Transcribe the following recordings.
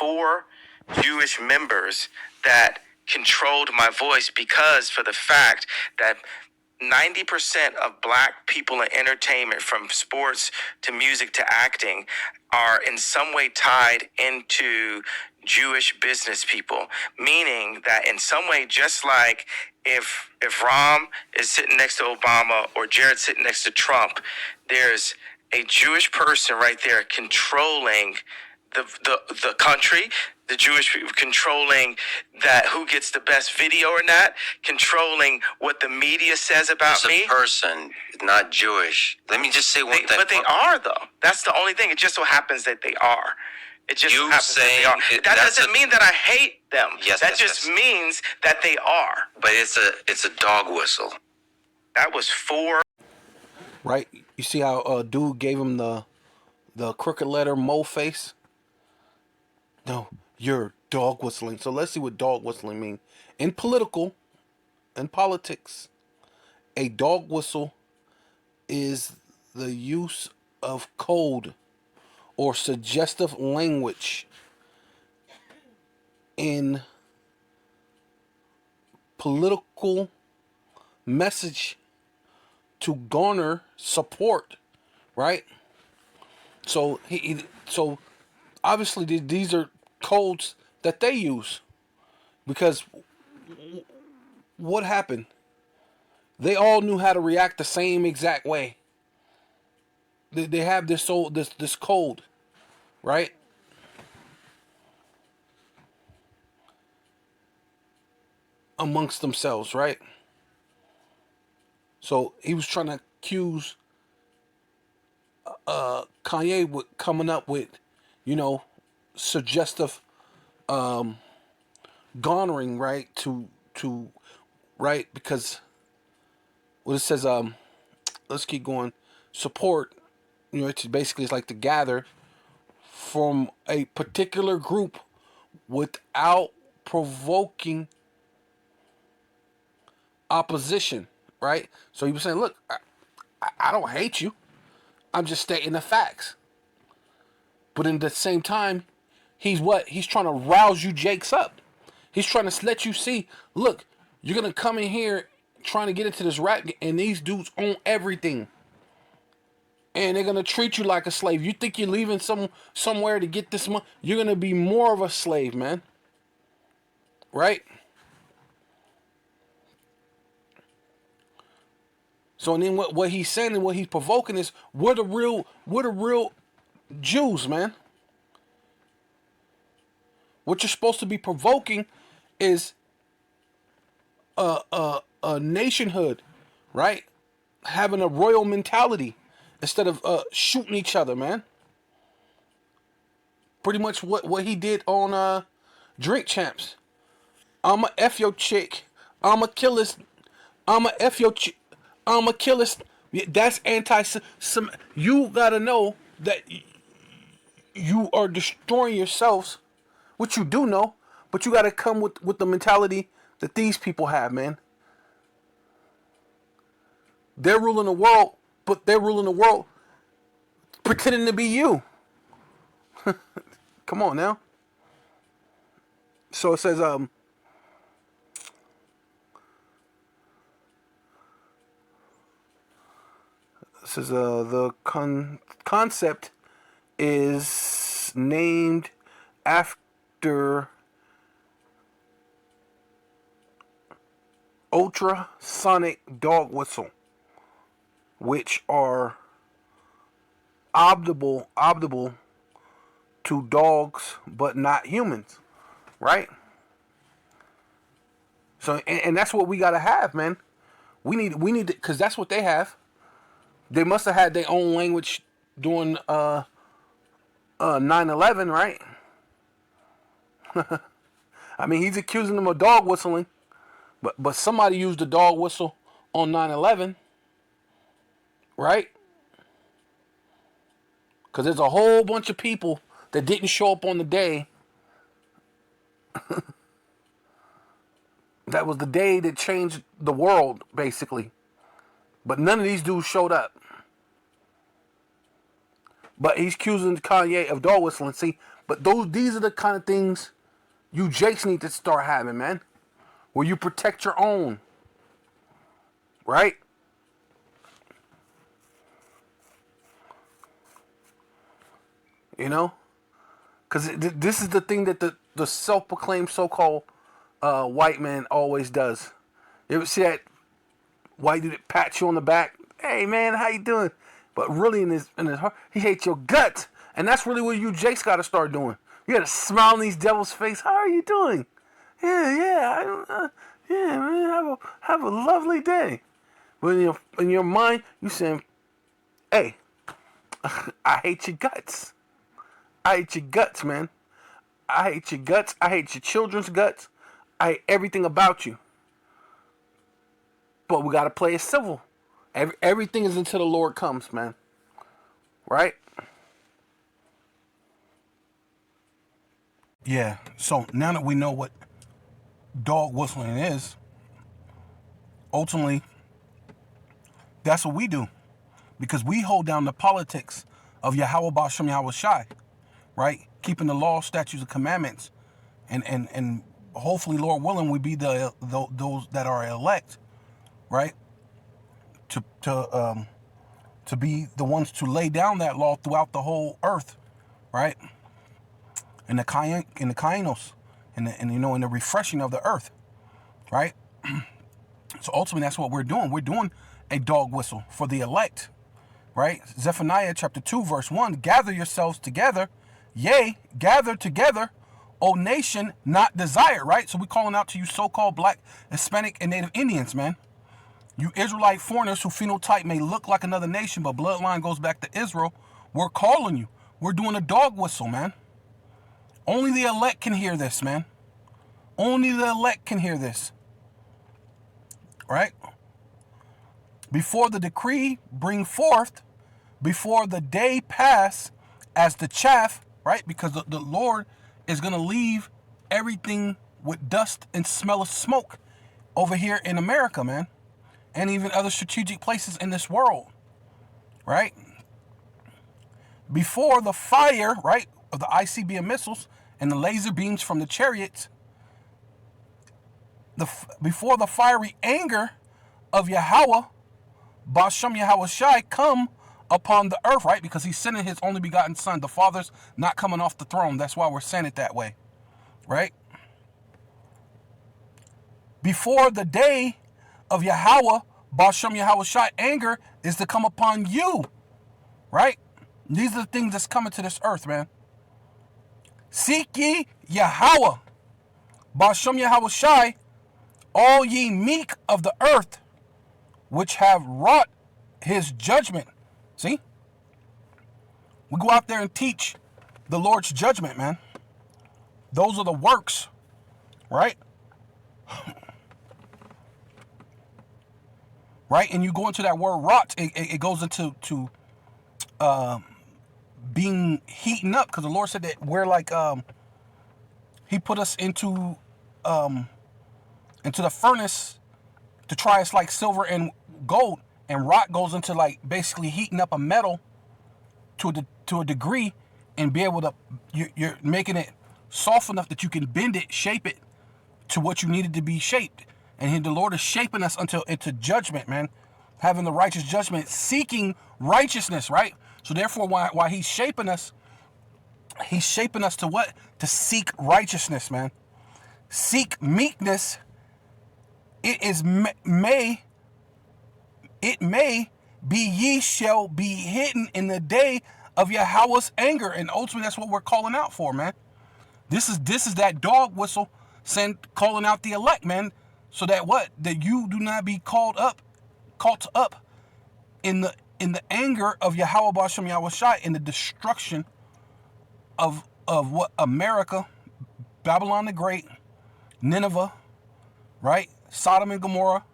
4 Jewish members that controlled my voice because for the fact that 90% of black people in entertainment, from sports to music to acting, are in some way tied into Jewish business people. Meaning that in some way, just like if Rom is sitting next to Obama or Jared sitting next to Trump, there's a Jewish person right there controlling the country, the Jewish people controlling that who gets the best video or not, controlling what the media says about it's me. It's a person, not Jewish. Let me just say one thing. But they are, though. That's the only thing. It just so happens that they are. It just you happens that they are. That doesn't mean that I hate them. Yes, that just means that they are. But it's a dog whistle. That was 4. Right? You see how dude gave him the crooked letter Mo face? No, you're dog whistling. So let's see what dog whistling means. In politics, a dog whistle is the use of code or suggestive language in political message to garner support, right? So so obviously these are codes that they use, because what happened? They all knew how to react the same exact way. They have this code, right? Amongst themselves, right? So he was trying to accuse Kanye with coming up with, suggestive garnering, right? To right, because what it says, let's keep going. Support, it's basically it's like to gather from a particular group without provoking opposition, right? So he was saying, look, I don't hate you. I'm just stating the facts. But in the same time, he's trying to rouse you jakes up. He's trying to let you see, look, you're going to come in here trying to get into this rap, and these dudes own everything. And they're going to treat you like a slave. You think you're leaving somewhere to get this money? You're going to be more of a slave, man. Right? So and then what he's saying and what he's provoking is, we're the real Jews, man. What you're supposed to be provoking is a nationhood, right? Having a royal mentality instead of shooting each other, man. Pretty much what he did on Drink Champs. I'ma F your chick. I'ma kill this. I'ma F your chick. I'ma kill this. That's anti-Sem. You gotta know that you are destroying yourselves, which you do know, but you gotta come with the mentality that these people have, man. They're ruling the world, but they're ruling the world pretending to be you. Come on now. So it says, the concept is named after ultrasonic dog whistle, which are audible to dogs but not humans, right? So and that's what we gotta have, man. We need to, because that's what they have. They must have had their own language during 9/11, right? I mean, he's accusing them of dog whistling, but somebody used the dog whistle on 9/11, right? Because there's a whole bunch of people that didn't show up on the day. That was the day that changed the world, basically. But none of these dudes showed up. But he's accusing Kanye of dog whistling. See, But these are the kind of things you Jakes need to start having, man. Where you protect your own. Right? You know? Because this is the thing that the self-proclaimed so-called white man always does. You ever see that white dude that pats you on the back? Hey, man, how you doing? But really in his heart, he hates your guts. And that's really what you Jakes got to start doing. You got to smile in these devils' face. How are you doing? Yeah, man, have a lovely day. But in your mind, you saying, hey, I hate your guts. I hate your guts, man. I hate your guts. I hate your children's guts. I hate everything about you. But we got to play it civil. Everything is until the Lord comes, man. Right? Yeah. So now that we know what dog whistling is, ultimately, that's what we do. Because we hold down the politics of Yahweh Bashem Yahweh Shai. Right? Keeping the law, statutes, and commandments. And hopefully, Lord willing, we be those that are elect. Right? To be the ones to lay down that law throughout the whole earth, right? In the kainos, in the refreshing of the earth, right? So ultimately, that's what we're doing. We're doing a dog whistle for the elect, right? Zephaniah chapter 2, verse 1, gather yourselves together, yea, gather together, O nation not desired, right? So we're calling out to you so-called black, Hispanic, and Native Indians, man. You Israelite foreigners who phenotype may look like another nation, but bloodline goes back to Israel. We're calling you. We're doing a dog whistle, man. Only the elect can hear this, man. Only the elect can hear this. Right? Before the decree bring forth, before the day pass as the chaff, right? Because the Lord is going to leave everything with dust and smell of smoke over here in America, man. And even other strategic places in this world, right? Before the fire, right, of the ICBM missiles and the laser beams from the chariots, before the fiery anger of Yahweh, Bashem Yahweh Shai, come upon the earth, right? Because he's sending his only begotten son. The Father's not coming off the throne. That's why we're saying it that way, right? Before the day of Yahweh, Bashem Yahweh Shai, anger is to come upon you, right? These are the things that's coming to this earth, man. Seek ye Yahweh, Bashem Yahweh Shai, all ye meek of the earth, which have wrought his judgment. See? We go out there and teach the Lord's judgment, man. Those are the works, right? Right? And you go into that word wrought, it goes into being heating up, because the Lord said that we're like he put us into the furnace to try us like silver and gold, and wrought goes into like basically heating up a metal to a degree and be able to you're making it soft enough that you can bend it, shape it to what you need it to be shaped. And the Lord is shaping us into judgment, man. Having the righteous judgment, seeking righteousness, right? So therefore, why he's shaping us to what? To seek righteousness, man. Seek meekness. It may be ye shall be hidden in the day of Yahweh's anger. And ultimately, that's what we're calling out for, man. This is that dog whistle calling out the elect, man. So that what? That you do not be caught up in the anger of Yahweh Bashem Yahweh Shai, in the destruction of what? America, Babylon the Great, Nineveh, right? Sodom and Gomorrah,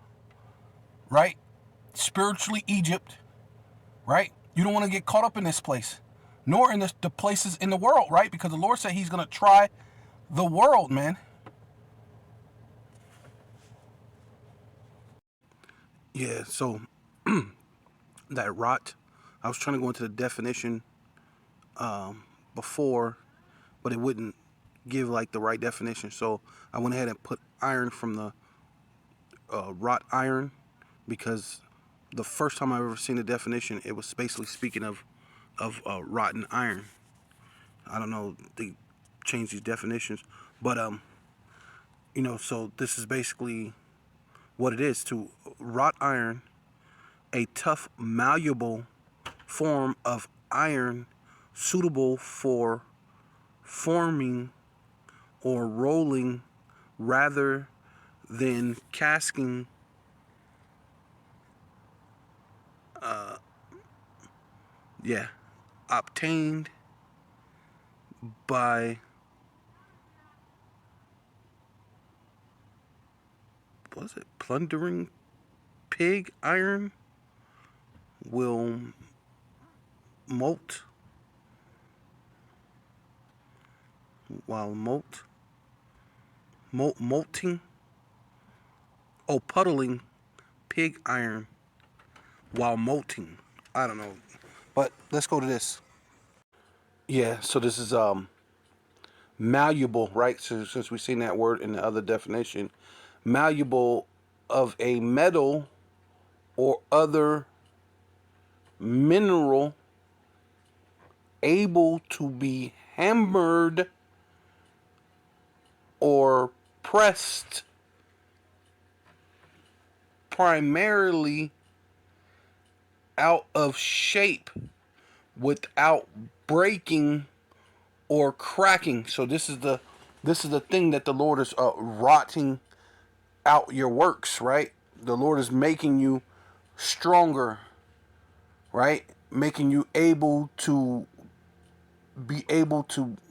right? Spiritually Egypt, right? You don't want to get caught up in this place, nor in the places in the world, right? Because the Lord said he's going to try the world, man. Yeah, so that rot, I was trying to go into the definition before, but it wouldn't give like the right definition. So I went ahead and put iron from the wrought iron, because the first time I've ever seen the definition, it was basically speaking of rotten iron. I don't know, they changed these definitions, but so this is basically what it is: to wrought iron, a tough, malleable form of iron suitable for forming or rolling rather than casting. Yeah, obtained by, what is it, plundering pig iron will molt while molting, puddling pig iron while molting. I don't know, but let's go to this. Yeah, so this is malleable, right? So since we've seen that word in the other definition, malleable of a metal or other mineral, able to be hammered or pressed primarily out of shape without breaking or cracking. So this is the thing that the Lord is rotting out your works, right? The Lord is making you stronger, right? Making you able to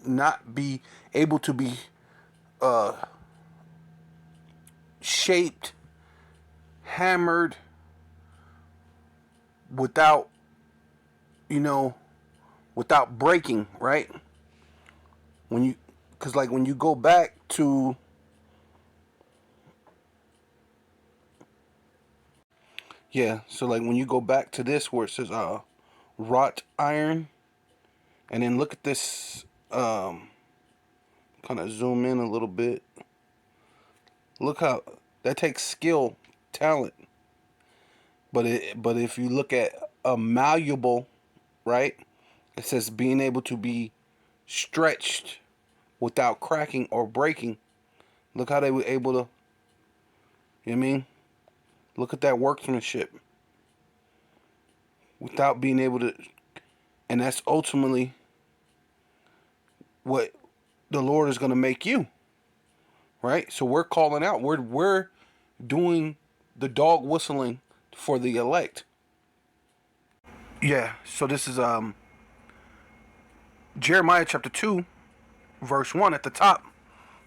not be able to be shaped, hammered without, without breaking, right? Because like when you go back to, yeah, so like when you go back to this where it says wrought iron, and then look at this, kind of zoom in a little bit. Look how that takes skill, talent. But if you look at a malleable, right? It says being able to be stretched without cracking or breaking. Look how they were able to, you know what I mean? Look at that workmanship. Without being able to, and that's ultimately what the Lord is going to make you, right? So we're calling out. We're doing the dog whistling for the elect. Yeah. So this is Jeremiah chapter 2, verse 1 at the top,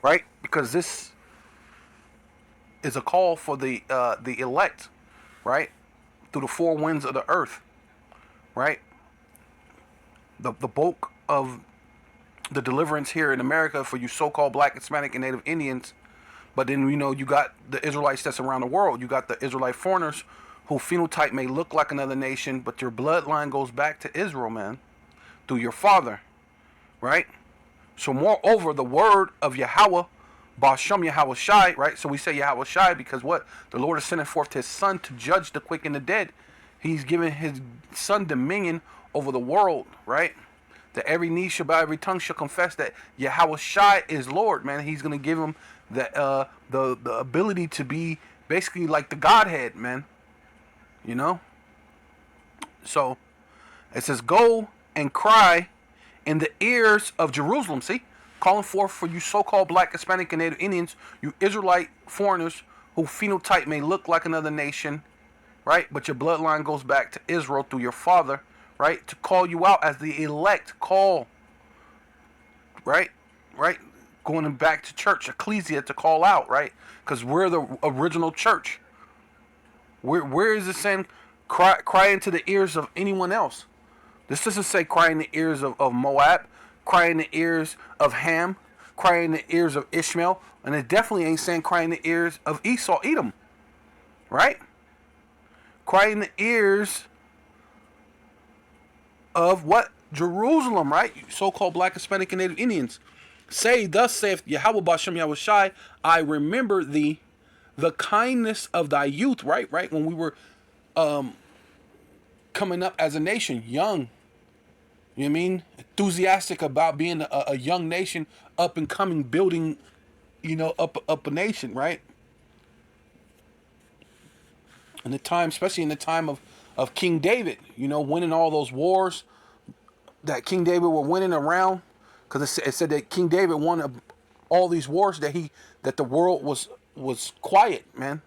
right? Because this is a call for the elect, right? Through the four winds of the earth, right? The bulk of the deliverance here in America for you so-called Black, Hispanic, and Native Indians. But then, you got the Israelites that's around the world. You got the Israelite foreigners who phenotype may look like another nation, but your bloodline goes back to Israel, man, through your father, right? So moreover, the word of Yahweh, Bashem Yahweh Shai, right? So we say Yahweh Shai because what? The Lord is sending forth his son to judge the quick and the dead. He's giving his son dominion over the world, right? That every knee shall bow, every tongue shall confess that Yahweh Shai is Lord, man. He's going to give him the ability to be basically like the Godhead, man. So it says, go and cry in the ears of Jerusalem. See? Calling forth for you so-called Black, Hispanic, and Native Indians, you Israelite foreigners who phenotype may look like another nation, right? But your bloodline goes back to Israel through your father, right? To call you out as the elect call, right? Right? Going back to church, ecclesia, to call out, right? Because we're the original church. Where is it saying cry into the ears of anyone else? This doesn't say cry in the ears of Moab, cry in the ears of Ham, cry in the ears of Ishmael, and it definitely ain't saying cry in the ears of Esau, Edom, right? Cry in the ears of what? Jerusalem, right? So-called Black, Hispanic, and Native Indians. Say, thus saith Yahweh Bashem Yahushai, I remember thee, the kindness of thy youth, right? When we were coming up as a nation, young, you know what I mean? Enthusiastic about being a young nation, up and coming, building, up a nation, right? In the time, especially in the time of King David, winning all those wars that King David were winning around, because it said that King David won all these wars that the world was quiet, man.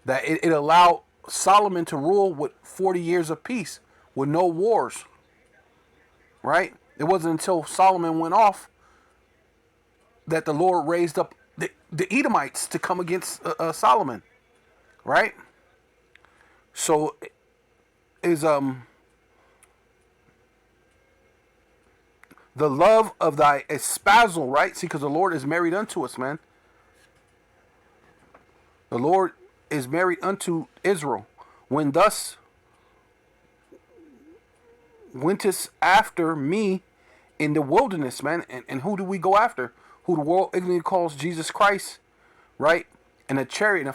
That it allowed Solomon to rule with 40 years of peace with no wars, right? It wasn't until Solomon went off that the Lord raised up the Edomites to come against Solomon, right? So is the love of thy espousal, right? See, because the Lord is married unto us, man. The Lord is married unto Israel. When thus wentest after me in the wilderness, man. And who do we go after? Who the world ignorantly calls Jesus Christ, right? In a chariot, in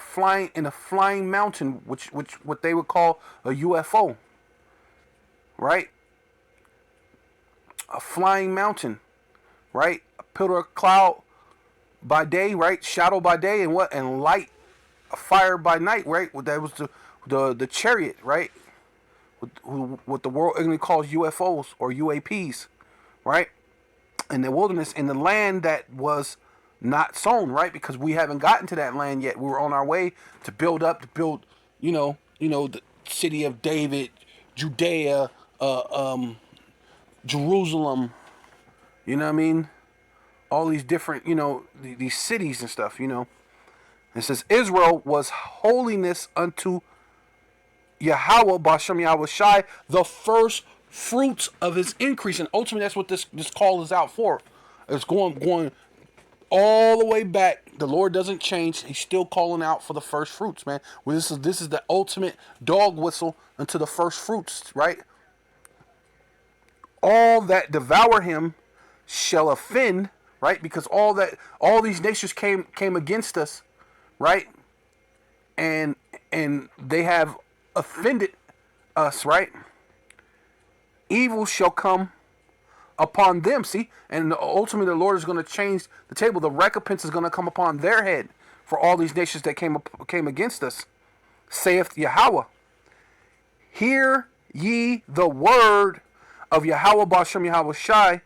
a flying mountain, which what they would call a UFO, right? A flying mountain, right? A pillar of cloud by day, right? Shadow by day, and light, a fire by night, right? That was the chariot, right? What the world ignorantly calls UFOs or UAPs, right? In the wilderness, in the land that was not sown, right? Because we haven't gotten to that land yet. We were on our way to build, the city of David, Judea, Jerusalem, you know what I mean? All these different, these cities and stuff, It says, Israel was holiness unto Yahweh, Bashem Yahweh Shai, the first fruits of his increase. And ultimately, that's what this call is out for. It's going all the way back. The Lord doesn't change. He's still calling out for the first fruits, man. Well, this is the ultimate dog whistle unto the first fruits, right? All that devour him shall offend, right? Because all these nations came against us, right? And they have offended us, right? Evil shall come upon them, see? And ultimately the Lord is going to change the table. The recompense is going to come upon their head for all these nations that came against us, saith Yahweh. Hear ye the word of Yahweh Bashem Yahweh Shai,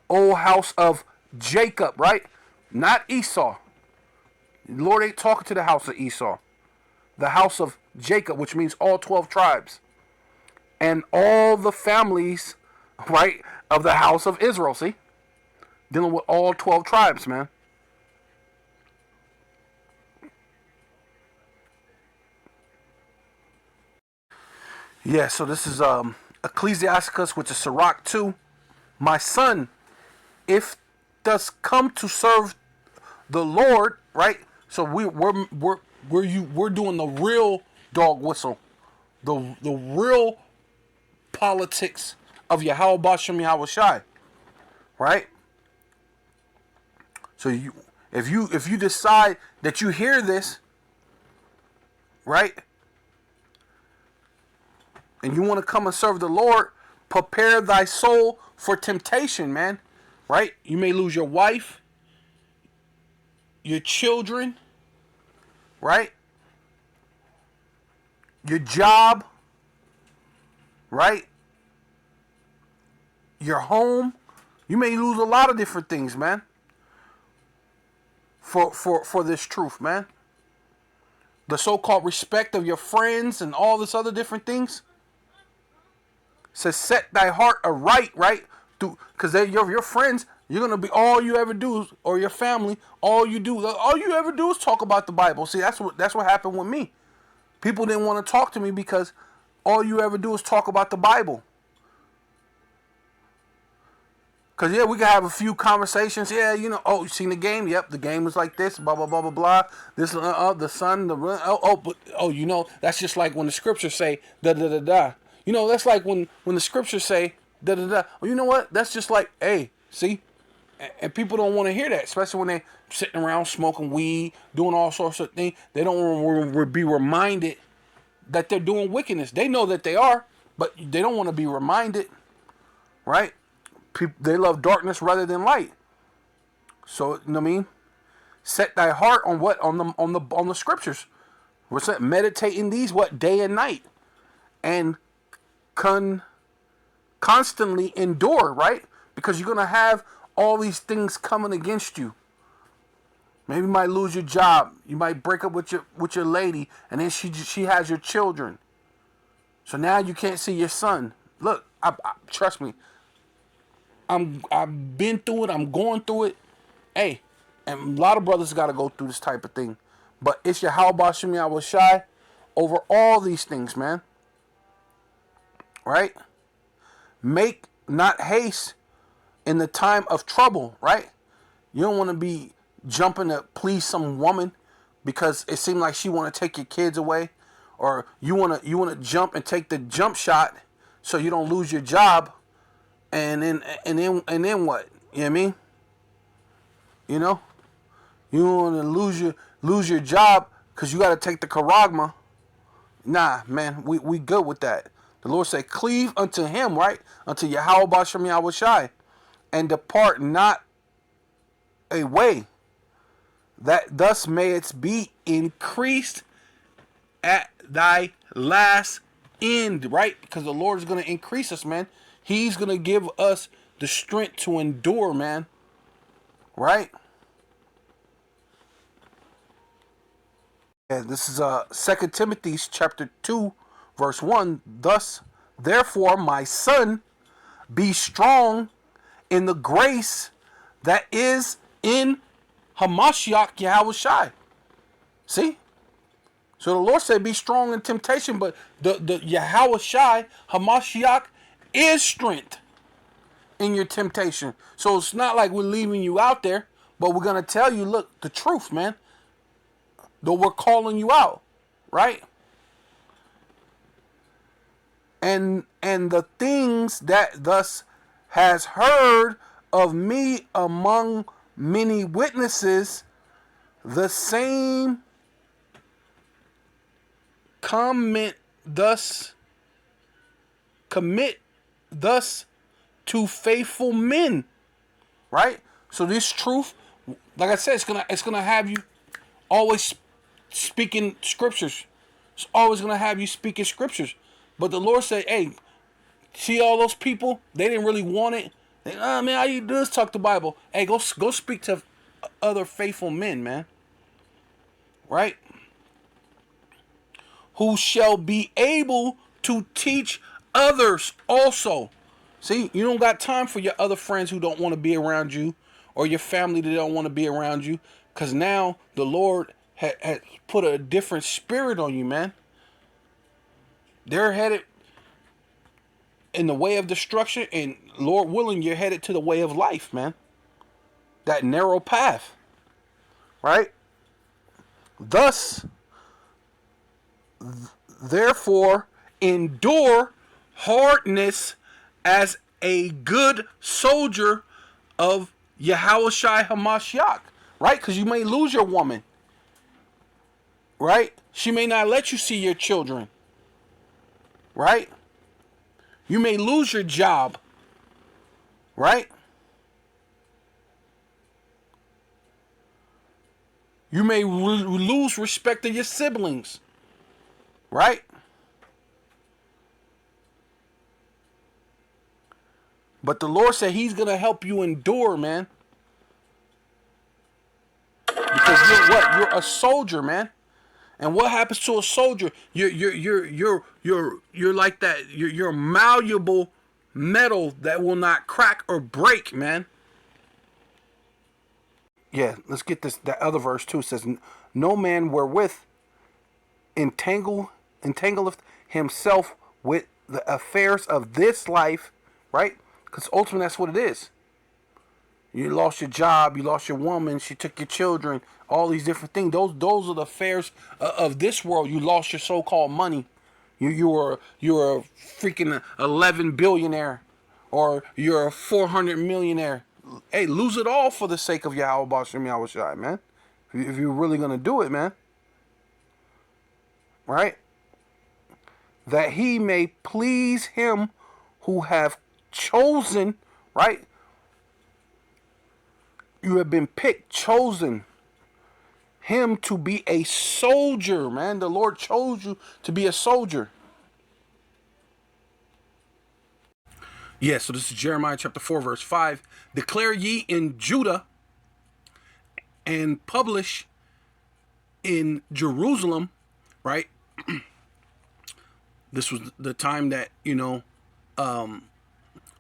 O house of Jacob, right? Not Esau. The Lord ain't talking to the house of Esau. The house of Jacob, which means all 12 tribes. And all the families, right, of the house of Israel, see? Dealing with all 12 tribes, man. Yeah, so this is Ecclesiasticus, which is Sirach 2. My son, if does come to serve the Lord, right? So we're doing the real dog whistle, the real politics of Yahweh Bashem Yahweh Shai, right? So if you decide that you hear this, right, and you want to come and serve the Lord, prepare thy soul for temptation, man, right? You may lose your wife, your children, right? Your job, right? Your home. You may lose a lot of different things, man. For this truth, man. The so-called respect of your friends and all this other different things. It says set thy heart aright, right? Because they're your friends. You're gonna be all you ever do, or your family. All you ever do is talk about the Bible. See, that's what happened with me. People didn't want to talk to me because all you ever do is talk about the Bible. Because, yeah, we can have a few conversations. Yeah, you seen the game? Yep, the game was like this, blah, blah, blah, blah, blah. This, the sun, that's just like when the scriptures say, da-da-da-da. That's like when the scriptures say, da-da-da. Well, you know what? That's just like, hey, See? And people don't want to hear that, especially when they're sitting around smoking weed, doing all sorts of things. They don't want to be reminded that they're doing wickedness. They know that they are, but they don't want to be reminded, right? People, they love darkness rather than light. So, you know what I mean? Set thy heart on what? On the scriptures. What's that? Meditating these what? Day and night. And constantly endure, right? Because you're gonna have all these things coming against you. Maybe you might lose your job. You might break up with your lady, and then she has your children. So now you can't see your son. Look, I trust me. I've been through it. I'm going through it. Hey, and a lot of brothers got to go through this type of thing. But it's your how about Shemi, I was shy over all these things, man. Right? Make not haste in the time of trouble, right? You don't want to be jumping to please some woman because it seemed like she want to take your kids away, or you want to jump and take the jump shot so you don't lose your job, and then what? You know what I mean? You know, you want to lose your job because you got to take the charagma. Nah, man, we good with that. The Lord said, cleave unto him, right? Unto Yahweh Bashem Yahweh Shai, and depart not away, that thus may it be increased at thy last end, right? Because the Lord is going to increase us, man. He's going to give us the strength to endure, man. Right? Yeah, this is 2 Timothy chapter 2, verse 1. Thus, therefore, my son, be strong in the grace that is in Hamashiach Yahweh Shai. See? So the Lord said, be strong in temptation, but the Yahweh Shai, Hamashiach, is strength in your temptation. So it's not like we're leaving you out there, but we're going to tell you, look, the truth, man. Though we're calling you out, right? And the things that thus has heard of me among many witnesses, the same commit thus to faithful men, right? So this truth, like I said, it's gonna have you always speaking scriptures. It's always gonna have you speaking scriptures. But the Lord said, hey, see all those people? They didn't really want it. They, man, all you do is talk the Bible. Hey, go speak to other faithful men, man. Right? Who shall be able to teach others also. See, you don't got time for your other friends who don't want to be around you, or your family that don't want to be around you, because now the Lord has put a different spirit on you, man. They're headed in the way of destruction, and Lord willing, you're headed to the way of life, man. That narrow path, right? Thus, therefore, endure hardness as a good soldier of Yahushua Hamashiach, right? Because you may lose your woman, right? She may not let you see your children, right? You may lose your job, right? You may lose respect of your siblings, right? But the Lord said He's gonna help you endure, man. Because you're what? You're a soldier, man. And what happens to a soldier? You're like that. You're malleable metal that will not crack or break, man. Yeah, let's get this. That other verse too says, "No man wherewith entangleth himself with the affairs of this life," right? Because ultimately that's what it is. You lost your job, you lost your woman, she took your children, all these different things. Those are the affairs of this world. You lost your so-called money. You're a freaking 11 billionaire, or you're a 400 millionaire. Hey, lose it all for the sake of Yahweh Bashem Yahweh Shai, man. If you're really gonna do it, man. Right? That he may please him who have chosen, right? You have been picked, chosen him to be a soldier, man. The Lord chose you to be a soldier. Yes, so this is Jeremiah chapter 4, verse 5. Declare ye in Judah and publish in Jerusalem, right? This was the time that, the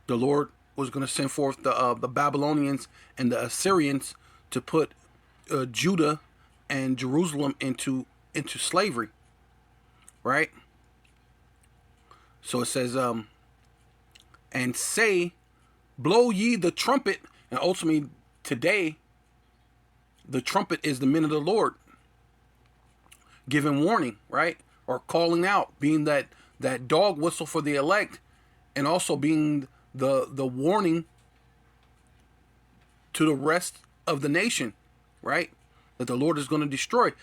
Lord was going to send forth the Babylonians and the Assyrians to put Judah and Jerusalem into slavery, right? So it says, and say, blow ye the trumpet, and ultimately today, the trumpet is the men of the Lord giving warning, right? Or calling out, being that dog whistle for the elect, and also being the warning to the rest of the nation, right? That the Lord is going to destroy.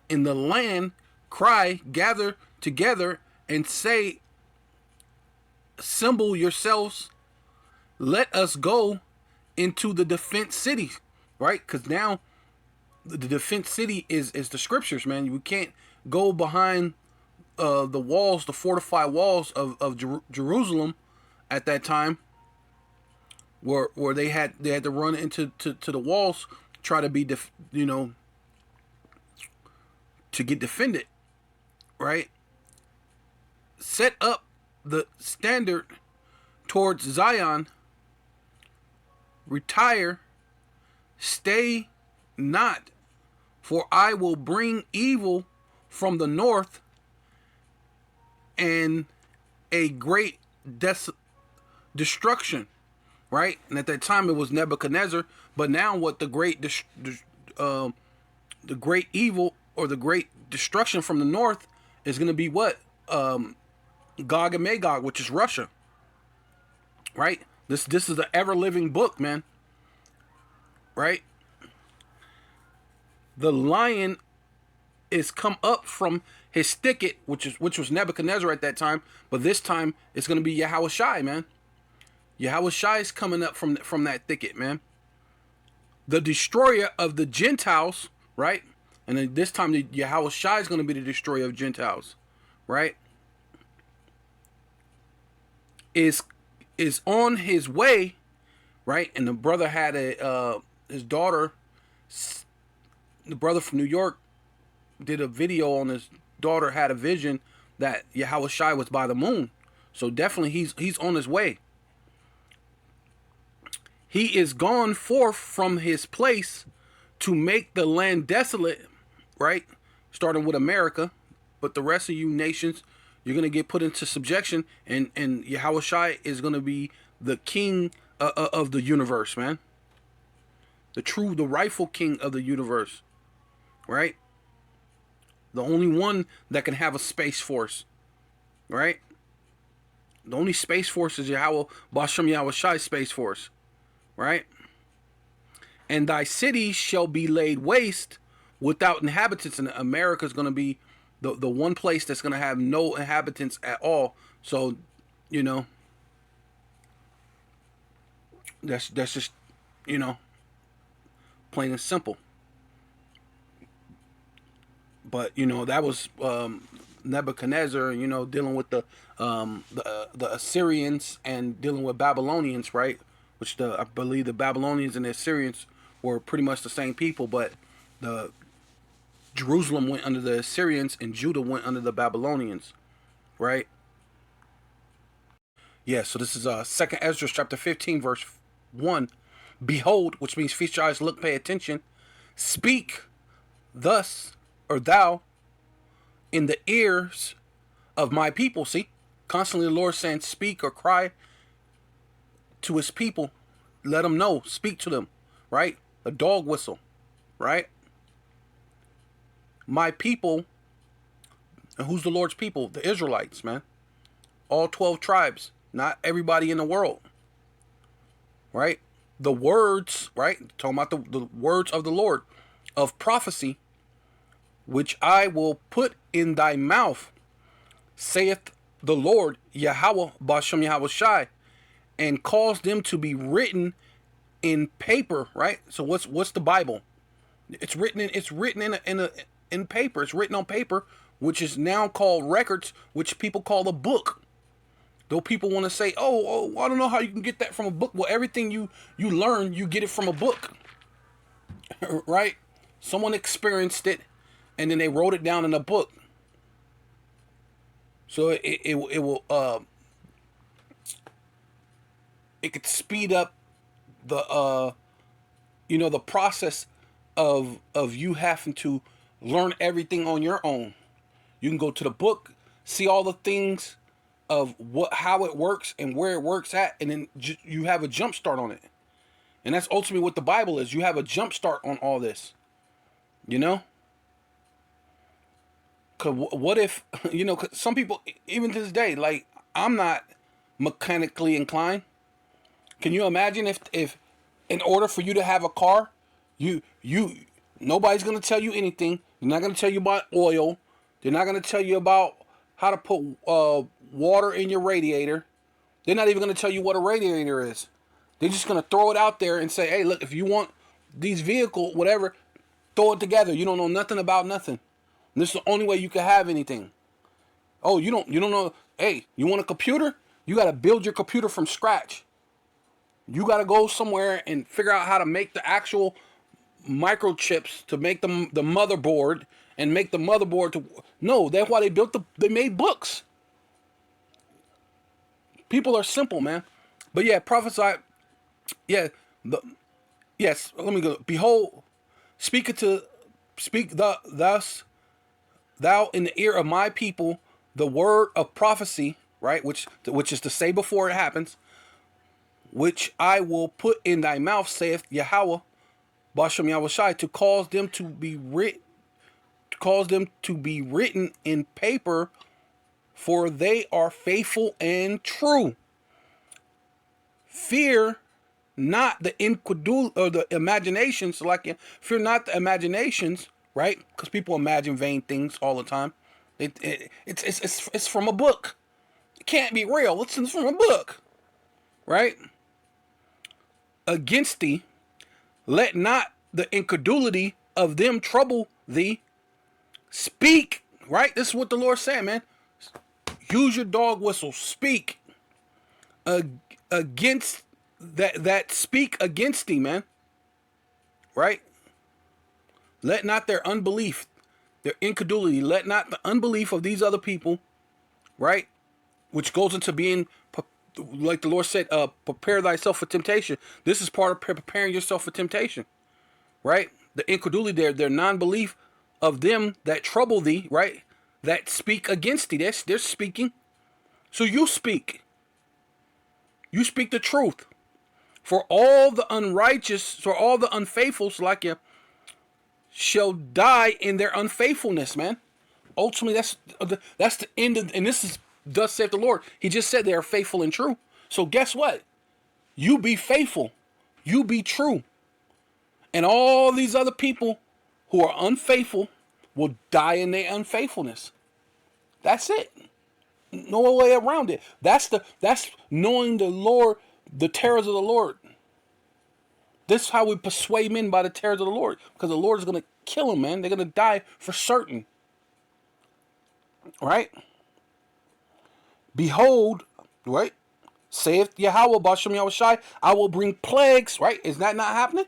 In the land, cry, gather together, and say, assemble yourselves, let us go into the defense city, right? Because now the defense city is the scriptures, man. You can't go behind the walls, the fortified walls of Jerusalem at that time, where they had to run into the walls, try to be to get defended, right? Set up the standard towards Zion, retire, stay not, for I will bring evil from the north and a great destruction, right? And at that time it was Nebuchadnezzar, but now what the great evil or the great destruction from the north is going to be what? Gog and Magog, which is Russia, right? This is the ever living book, man, right? The lion is come up from his thicket, which was Nebuchadnezzar at that time, but this time it's going to be Yahweh Shai, man. Yahweh Shai is coming up from that thicket, man. The destroyer of the Gentiles, right? And then this time the Yahweh Shai is going to be the destroyer of Gentiles, right? Is on his way, right? And the brother had his daughter, the brother from New York did a video on his daughter had a vision that Yahweh Shai was by the moon. So definitely he's on his way. He is gone forth from his place to make the land desolate, right? Starting with America, but the rest of you nations, you're going to get put into subjection, and Yahweh Shai is going to be the king of the universe, man. The rightful king of the universe, right? The only one that can have a space force, right? The only space force is Yahweh Bashem Yahweh Shai space force, right? And thy city shall be laid waste without inhabitants, and America is going to be the one place that's going to have no inhabitants at all. So, that's just, plain and simple. But that was Nebuchadnezzar, dealing with the Assyrians and dealing with Babylonians, right? Which I believe the Babylonians and the Assyrians were pretty much the same people, but the Jerusalem went under the Assyrians and Judah went under the Babylonians, right? Yeah, so this is 2nd Ezra chapter 15, verse 1. Behold, which means feast your eyes, look, pay attention. Speak thus, or thou, in the ears of my people. See, constantly the Lord saying speak or cry to his people. Let them know, speak to them, right? A dog whistle, right? My people, and who's the Lord's people? The Israelites, man. All 12 tribes, not everybody in the world, right? the words, right? Talking about the words of the Lord of prophecy, which I will put in thy mouth, saith the Lord Yahweh Bashem Yahweh Shai, and cause them to be written in paper, right? So what's the Bible? It's written in paper. It's written on paper, which is now called records, which people call a book. Though people want to say, oh, I don't know how you can get that from a book. Well, everything you learn, you get it from a book, right? Someone experienced it, and then they wrote it down in a book. So it could speed up the the process of you having to learn everything on your own. You can go to the book, see all the things of how it works and where it works at, and then you have a jump start on it. And that's ultimately what the Bible is. You have a jump start on all this. You know? Cause what if cause some people, even to this day, like, I'm not mechanically inclined. Can you imagine if in order for you to have a car, you nobody's gonna tell you anything. They're not gonna tell you about oil. They're not gonna tell you about how to put water in your radiator. They're not even gonna tell you what a radiator is. They're just gonna throw it out there and say, hey, look, if you want these vehicle, whatever, throw it together. You don't know nothing about nothing. And this is the only way you can have anything. Oh, you don't know. Hey, you want a computer? You got to build your computer from scratch. You got to go somewhere and figure out how to make the actual microchips to make the motherboard and make the motherboard to. No, that's why they made books. People are simple, man. But yeah, prophesy. Yeah, yes. Let me go. Behold, speak thus thou in the ear of my people the word of prophecy, right? Which is to say before it happens, which I will put in thy mouth, saith Yahweh, Bashem Yahweh Shai, to cause them to be written in paper, for they are faithful and true. Fear not the incredulity or the imaginations, fear not the imaginations, right? Because people imagine vain things all the time. It's from a book. It can't be real. It's from a book, right? Against thee, let not the incredulity of them trouble thee. Speak, right? This is what the Lord said, man. Use your dog whistle. Speak against that speak against thee, man. Right? Let not their unbelief, their incredulity, let not the unbelief of these other people, right? Which goes into being, like the Lord said, prepare thyself for temptation. This is part of preparing yourself for temptation, right? The incredulity, their non-belief of them that trouble thee, right? That speak against thee. They're speaking. So you speak. You speak the truth. For all the unrighteous, for all the unfaithfuls like you, shall die in their unfaithfulness, man. Ultimately, that's the end of, and this is thus saith the Lord. He just said they are faithful and true. So guess what? You be faithful. You be true. And all these other people who are unfaithful will die in their unfaithfulness. That's it. No way around it. That's knowing the Lord, the terrors of the Lord. This is how we persuade men, by the terrors of the Lord. Because the Lord is going to kill them, man. They're going to die for certain. Right? Behold, right? Saith Yahweh, Bashem Yahweh Shai, I will bring plagues, right? Is that not happening?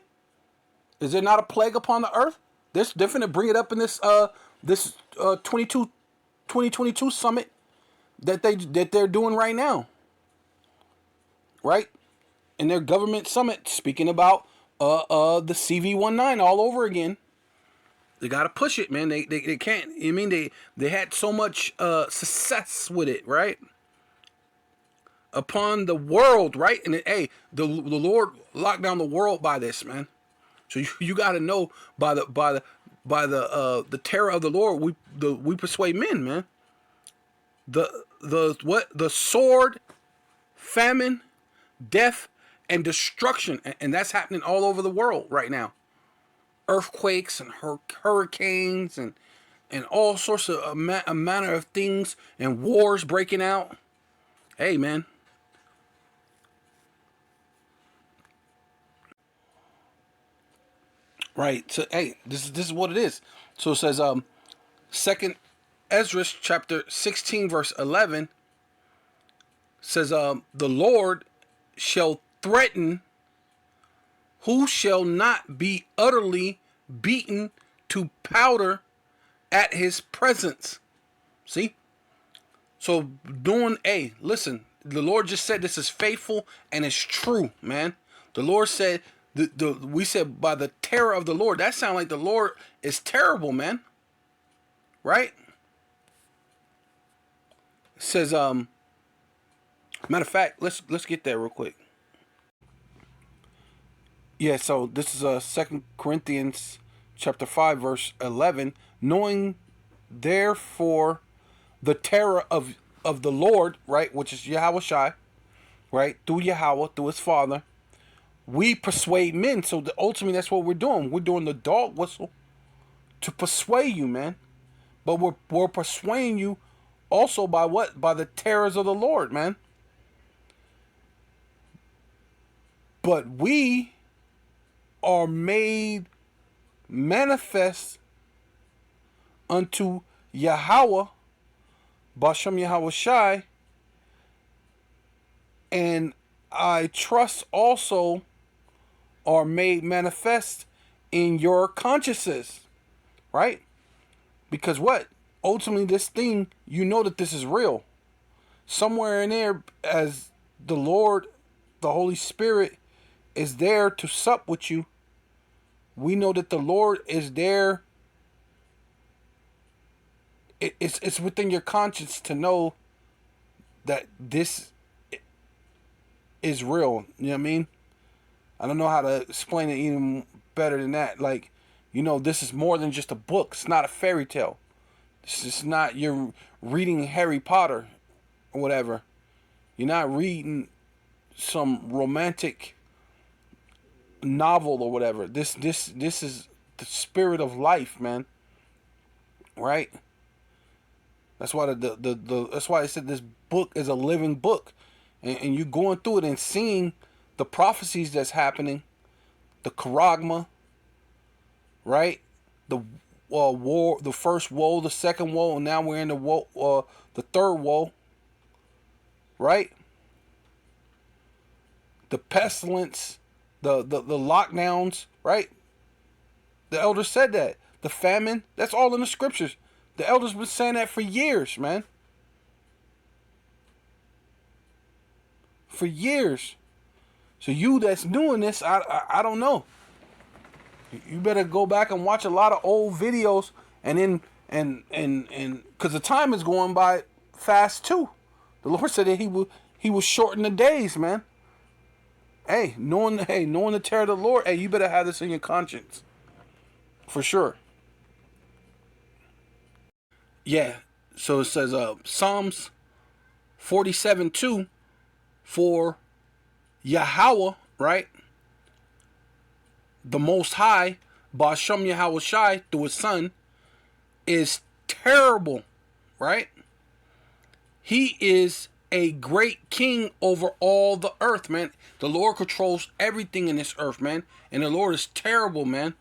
Is there not a plague upon the earth? They're finna bring it up in this 2022 summit that they're doing right now. Right? In their government summit, speaking about the CV-19 all over again. They gotta push it, man. They can't. I mean, they had so much success with it, right? Upon the world, right? And hey, the Lord locked down the world by this, man. So you got to know by the terror of the Lord, we persuade men, man. The sword, famine, death, and destruction, and that's happening all over the world right now. Earthquakes and hurricanes and all sorts of a manner of things and wars breaking out. Hey, man. Right. So, hey, this is what it is. So it says, Second Ezra chapter 16 verse 11 says, the Lord shall threaten who shall not be utterly beaten to powder at his presence. See? So doing, hey, listen, the Lord just said this is faithful and it's true, man. The Lord said, we said by the terror of the Lord. That sounds like the Lord is terrible, man. Right? It says, matter of fact, let's get there real quick. Yeah, so this is 2 Corinthians chapter 5 verse 11, knowing therefore the terror of the Lord, right, which is Yahweh Shai, right, through Yahweh, through his Father, we persuade men. So ultimately that's what we're doing. We're doing the dog whistle to persuade you, man. But we're persuading you also by what? By the terrors of the Lord, man. But we are made manifest unto Yahweh, Bashem Yahweh Shai, and I trust also are made manifest in your consciences, right? Because what? Ultimately, this thing, you know that this is real. Somewhere in there, as the Lord, the Holy Spirit, is there to sup with you, we know that the Lord is there. It's within your conscience to know that this is real. You know what I mean? I don't know how to explain it even better than that. Like, you know, this is more than just a book. It's not a fairy tale. This is not you're reading Harry Potter or whatever. You're not reading some romantic novel or whatever. This is the spirit of life, man. Right? That's why that's why I said this book is a living book, and you going through it and seeing the prophecies that's happening, the charagma, right? The war, the first woe, the second woe, and now we're in the woe, the third woe, right? The pestilence, the lockdowns, right? The elders said that. The famine, that's all in the scriptures. The elders been saying that for years, man. For years. So you that's doing this, I don't know. You better go back and watch a lot of old videos, and then and because the time is going by fast too. The Lord said that he will shorten the days, man. Hey, knowing the terror of the Lord, hey, you better have this in your conscience, for sure. Yeah. So it says Psalms 47:2 for Yahweh, right? The Most High, Bashem Yahweh Shai, through his Son, is terrible, right? He is a great king over all the earth, man. The Lord controls everything in this earth, man. And the Lord is terrible, man.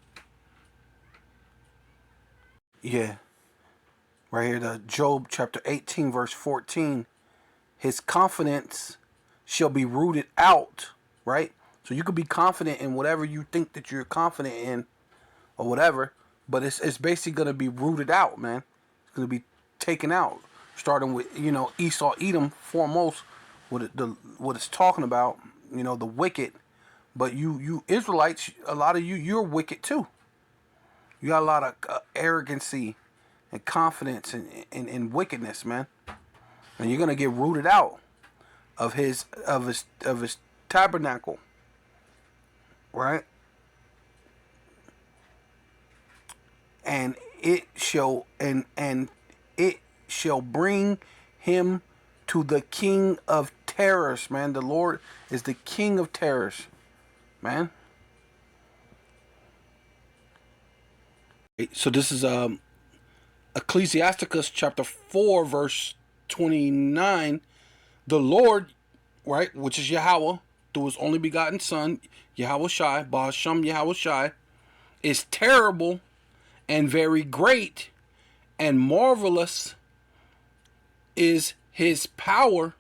Yeah. Right here, the Job chapter 18, verse 14. His confidence shall be rooted out, right? So you could be confident in whatever you think that you're confident in or whatever, but it's basically going to be rooted out, man. It's going to be taken out, starting with, you know, Esau, Edom, foremost, what it's talking about, you know, the wicked. But you Israelites, a lot of you're wicked too. You got a lot of arrogancy and confidence in wickedness, man. And you're going to get rooted out of his tabernacle, right? And it shall bring him to the king of terrors, man. The Lord is the king of terrors, man. So this is Ecclesiasticus chapter 4, verse 29. The Lord, right, which is Yahweh, through his only begotten Son, Yahweh Shai, Bahasham Yahweh Shai, is terrible and very great, and marvelous is his power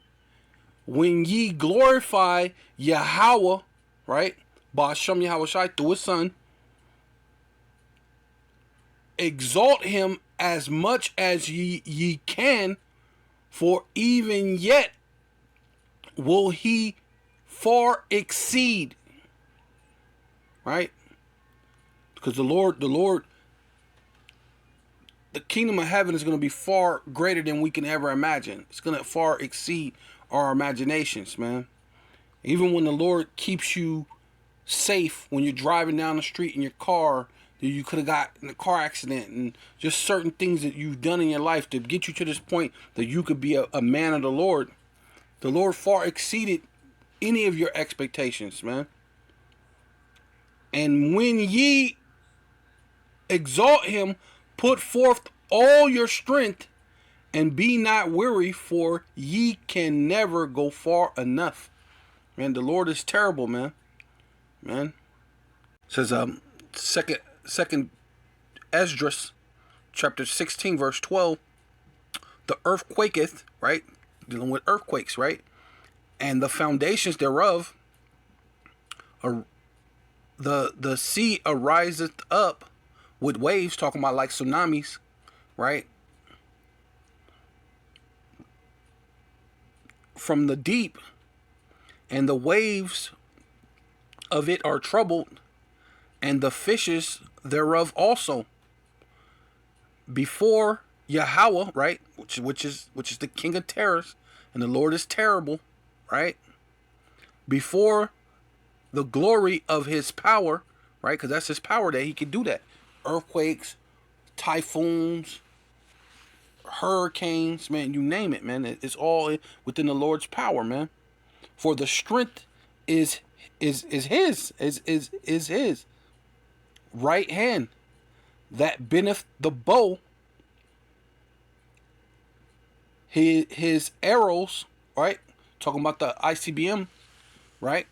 when ye glorify Yahweh, right? Bahasham Yahweh Shai, through his Son. Exalt him as much as ye can, for even yet will he far exceed, right? Because the kingdom of heaven is going to be far greater than we can ever imagine. It's going to far exceed our imaginations, man. Even when the Lord keeps you safe when you're driving down the street in your car, that you could have got in a car accident, and just certain things that you've done in your life to get you to this point that you could be a man of the Lord far exceeded any of your expectations, man. And when ye exalt him, put forth all your strength, and be not weary, for ye can never go far enough. Man, the Lord is terrible, man. Man. It says second Esdras chapter 16, verse 12. The earth quaketh, right? Dealing with earthquakes, right? And the foundations thereof are the sea ariseth up with waves, talking about like tsunamis, right? From the deep, and the waves of it are troubled, and the fishes thereof also. Before Yahweh, right, which is the king of terrors, and the Lord is terrible, right? Before the glory of his power, right? Because that's his power that he can do that. Earthquakes, typhoons, hurricanes, man, you name it, man. It's all within the Lord's power, man. For the strength is his right hand that bendeth the bow. His arrows, right? Talking about the ICBM, right?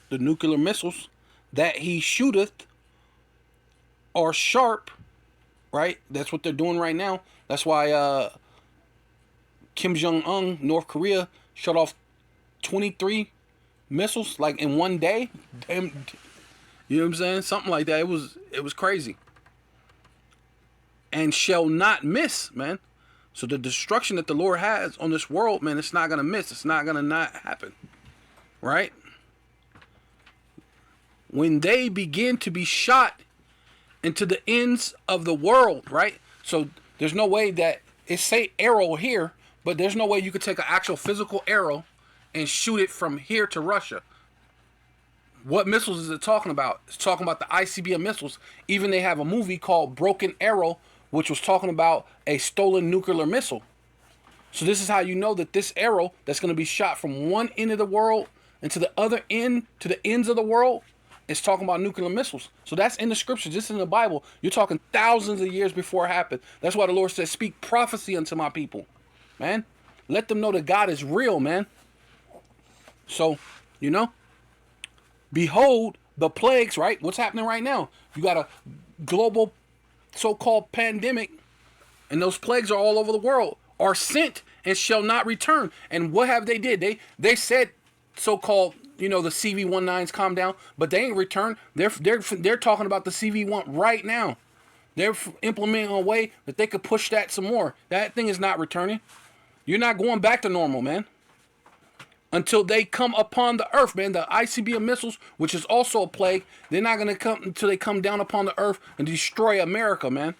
The nuclear missiles that he shooteth are sharp, right? That's what they're doing right now. That's why Kim Jong-un, North Korea, shut off 23 missiles like in one day. Damn, you know what I'm saying? Something like that. It was crazy. And shall not miss, man. So the destruction that the Lord has on this world, man, it's not going to miss. It's not going to not happen. Right? When they begin to be shot into the ends of the world, right? So there's no way that it say arrow here, but there's no way you could take an actual physical arrow and shoot it from here to Russia. What missiles is it talking about? It's talking about the ICBM missiles. Even they have a movie called Broken Arrow, which was talking about a stolen nuclear missile. So this is how you know that this arrow that's going to be shot from one end of the world and to the other end, to the ends of the world, is talking about nuclear missiles. So that's in the scriptures, this is in the Bible. You're talking thousands of years before it happened. That's why the Lord says, speak prophecy unto my people. Man, let them know that God is real, man. So, you know, behold the plagues, right? What's happening right now? You got a global so-called pandemic, and those plagues are all over the world, are sent and shall not return. And what have they did? They said so-called, you know, the CV-19s calm down, but they ain't returned. They're talking about the CV-1 right now. They're implementing a way that they could push that some more. That thing is not returning. You're not going back to normal, man. Until they come upon the earth, man. The ICBM missiles, which is also a plague, they're not going to come until they come down upon the earth and destroy America, man.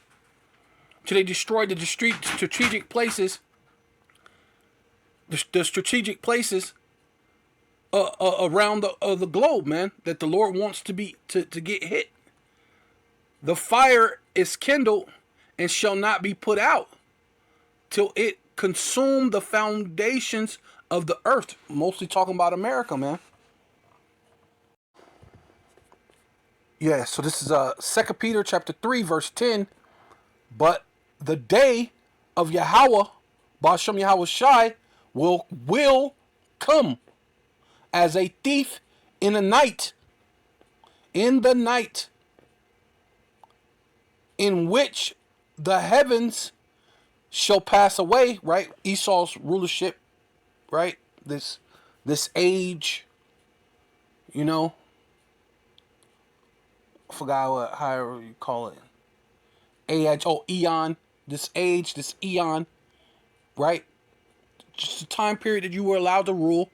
Until they destroy the strategic places, the strategic places around the globe, man, that the Lord wants to get hit. The fire is kindled and shall not be put out till it consume the foundations of the earth. Mostly talking about America, man. Yeah, so this is 2 Peter chapter 3, verse 10. But the day of Yahweh, Bashem Yahweh Shai, will come as a thief in the night. In the night, in which the heavens shall pass away, right? Esau's rulership, right? This age, you know, I forgot how you call it. Age, eon. This age, this eon, right? Just a time period that you were allowed to rule,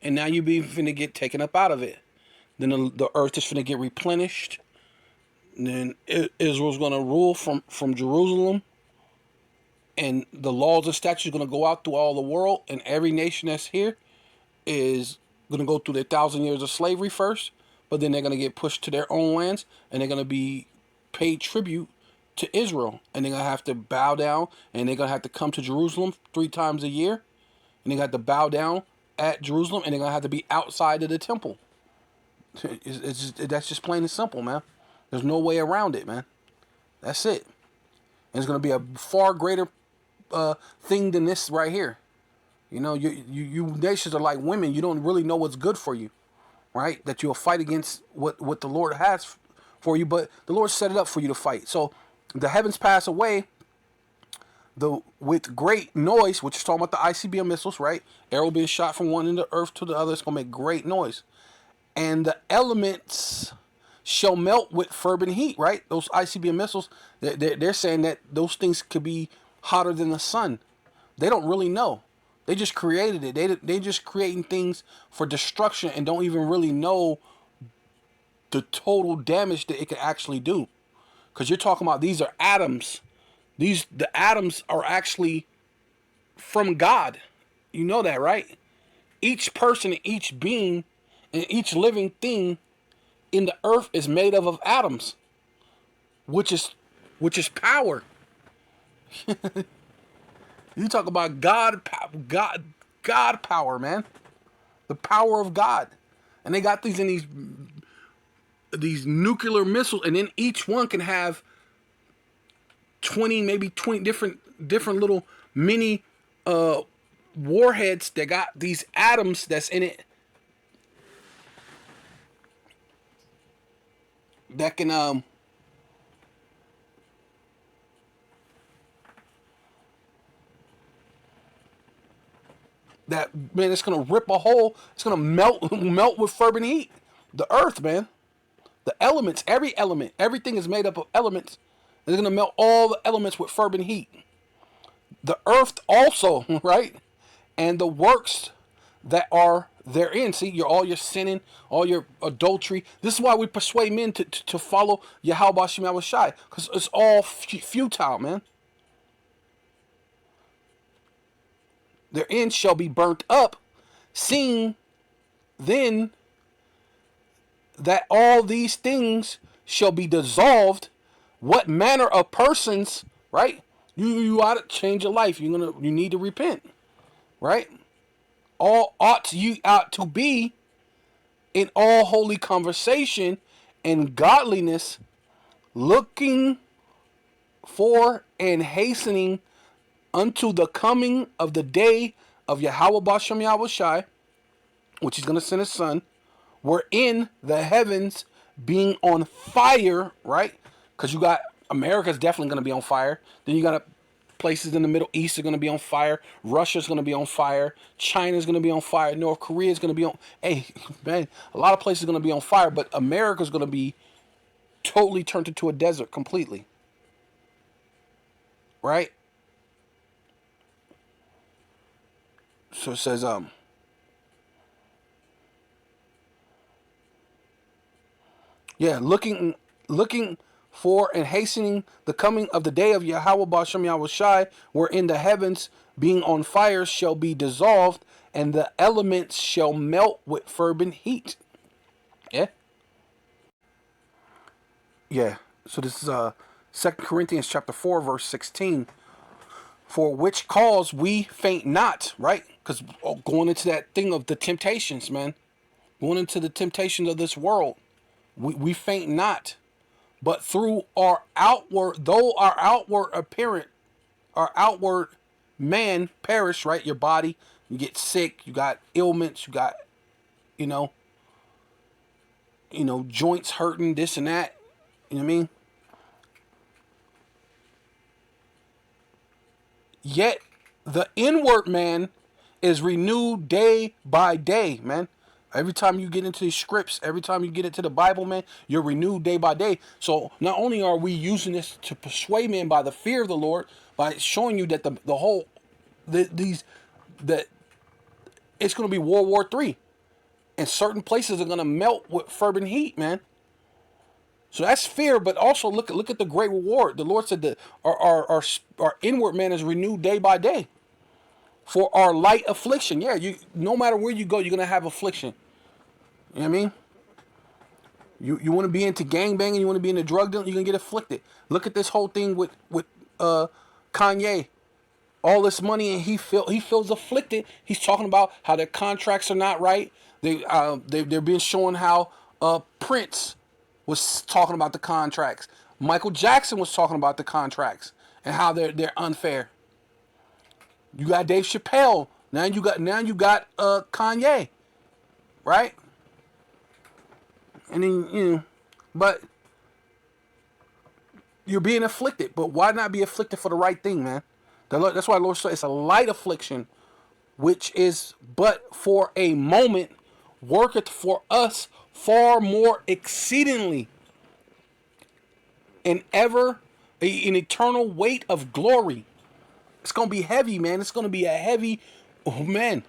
and now you be finna get taken up out of it. Then the earth is finna get replenished. And then Israel's gonna rule from Jerusalem, and the laws and statutes are gonna go out through all the world, and every nation that's here is gonna go through their 1,000 years of slavery first, but then they're gonna get pushed to their own lands, and they're gonna be paid tribute to Israel, and they're gonna have to bow down, and they're gonna have to come to Jerusalem 3 times a year, and they got to bow down at Jerusalem, and they're gonna have to be outside of the temple. That's just plain and simple, man. There's no way around it, man. That's it. And it's gonna be a far greater thing than this right here. You know, you nations are like women. You don't really know what's good for you, right? That you'll fight against what the Lord has for you, but the Lord set it up for you to fight. So the heavens pass away with great noise, which is talking about the ICBM missiles, right? Arrow being shot from one end of the earth to the other. It's gonna make great noise, and the elements shall melt with fervent heat, right? Those ICBM missiles, they're saying that those things could be hotter than the sun. They don't really know. They just created it. They just creating things for destruction and don't even really know the total damage that it can actually do. Because you're talking about these are atoms. The atoms are actually from God. You know that, right? Each person, each being, and each living thing in the earth is made up of atoms, which is power. You talk about God power, man. The power of God. And they got these in these nuclear missiles, and then each one can have 20, maybe 20 different little mini warheads that got these atoms that's in it that can that, man, it's gonna rip a hole. It's gonna melt with fervent heat. The earth, man. The elements, every element, everything is made up of elements. And it's gonna melt all the elements with fervent heat. The earth also, right? And the works that are therein. See, all your sinning, all your adultery. This is why we persuade men to follow Yahweh Shem Shai, because it's all futile, man. Their end shall be burnt up, seeing then that all these things shall be dissolved. What manner of persons, right? You ought to change your life. You need to repent, right? You ought to be in all holy conversation and godliness, looking for and hastening unto the coming of the day of Yahweh Bashem Yahweh Shai, which he's going to send his son, wherein the heavens being on fire, right? Because you got America's definitely going to be on fire. Then you got places in the Middle East are going to be on fire. Russia's going to be on fire. China's going to be on fire. North Korea's going to be on. Hey, man, a lot of places are going to be on fire, but America's going to be totally turned into a desert completely. Right? So it says, yeah, looking for and hastening the coming of the day of Yahweh Bashem Yahweh Shai, wherein the heavens being on fire shall be dissolved, and the elements shall melt with fervent heat. Yeah? Yeah. So this is 2 Corinthians chapter 4, verse 16. For which cause we faint not, right? Because going into that thing of the temptations, man, going into the temptations of this world, we faint not, but through our outward, though our outward appearance, our outward man perish, right? Your body, you get sick, you got ailments, you got, you know, joints hurting, this and that. You know what I mean? Yet the inward man is renewed day by day, man. Every time you get into these scripts, every time you get into the Bible, man, you're renewed day by day. So not only are we using this to persuade men by the fear of the Lord, by showing you that that it's going to be World War III, and certain places are going to melt with fervent heat, man. So that's fear, but also look at the great reward. The Lord said that our inward man is renewed day by day. For our light affliction, yeah, you no matter where you go, you're gonna have affliction. You know what I mean? You want to be into gangbanging, you want to be into drug dealing, you're gonna get afflicted. Look at this whole thing with Kanye. All this money, and he feels afflicted. He's talking about how their contracts are not right. They're being shown how Prince was talking about the contracts. Michael Jackson was talking about the contracts and how they're unfair. You got Dave Chappelle. Now you got Kanye, right? And then but you're being afflicted. But why not be afflicted for the right thing, man? That's why the Lord said it's a light affliction, which is but for a moment, worketh for us far more exceedingly, and ever an eternal weight of glory. It's gonna be heavy, man. It's gonna be a heavy, man.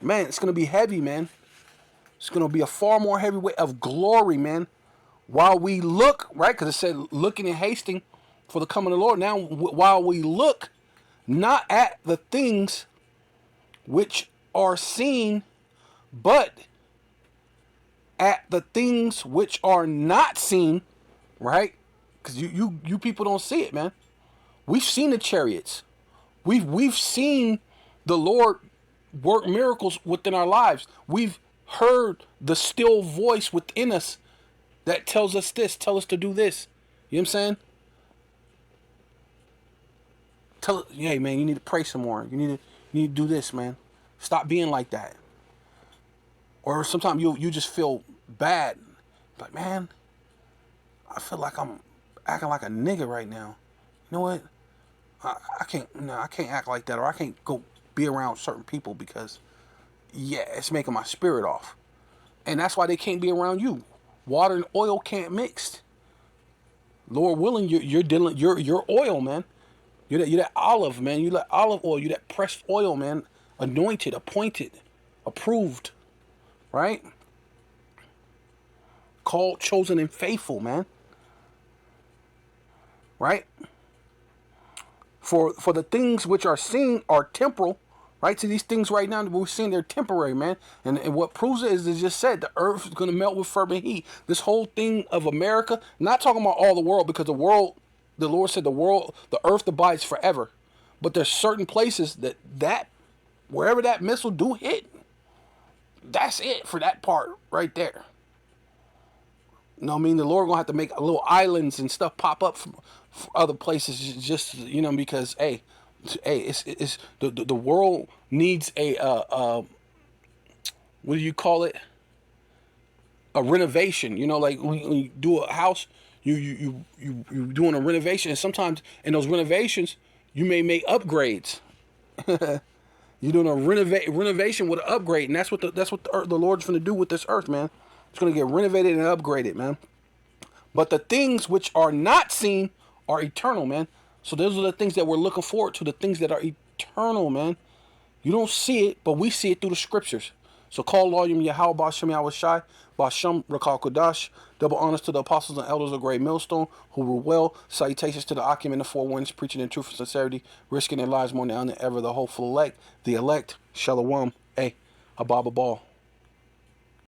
It's gonna be heavy, man. It's gonna be a far more heavy weight of glory, man. While we look, right? Because it said looking and hasting for the coming of the Lord. Now, while we look not at the things which are seen, but at the things which are not seen, right? Because you people don't see it, man. We've seen the chariots. We've seen the Lord work miracles within our lives. We've heard the still voice within us that tells us this, tell us to do this. You know what I'm saying? Hey man, you need to pray some more. You need to do this, man. Stop being like that. Or sometimes you just feel bad. Like, man, I feel like I'm acting like a nigga right now. You know what? I can't act like that, or I can't go be around certain people because it's making my spirit off. And that's why they can't be around you. Water and oil can't mix. Lord willing, you're oil, man. You're that olive, man. You're that olive oil. You're that pressed oil, man. Anointed, appointed, approved, right? Called, chosen, and faithful, man. Right? For the things which are seen are temporal, right? So these things right now that we're seeing, they're temporary, man. And what proves it is just said, the earth is going to melt with fervent heat. This whole thing of America, not talking about all the world, because the world, the Lord said the earth abides forever. But there's certain places that wherever that missile do hit, that's it for that part right there. You know what I mean? The Lord gonna have to make little islands and stuff pop up from other places, just because it's the world needs a what do you call it? A renovation. Like when you do a house, you doing a renovation, and sometimes in those renovations you may make upgrades. You're doing a renovation with an upgrade, and that's what the Lord's going to do with this earth, man. It's going to get renovated and upgraded, man. But the things which are not seen are eternal, man. So those are the things that we're looking forward to, the things that are eternal, man. You don't see it, but we see it through the scriptures. So call Lawyer Yahweh Bashem Yahweh Shai, Bashem Rakal Kodash. Double honors to the apostles and elders of Great Millstone who rule well. Salutations to the Akim and the four winds, preaching in truth and sincerity, risking their lives more now than ever. The hopeful elect, Shalom, Ababa Ball.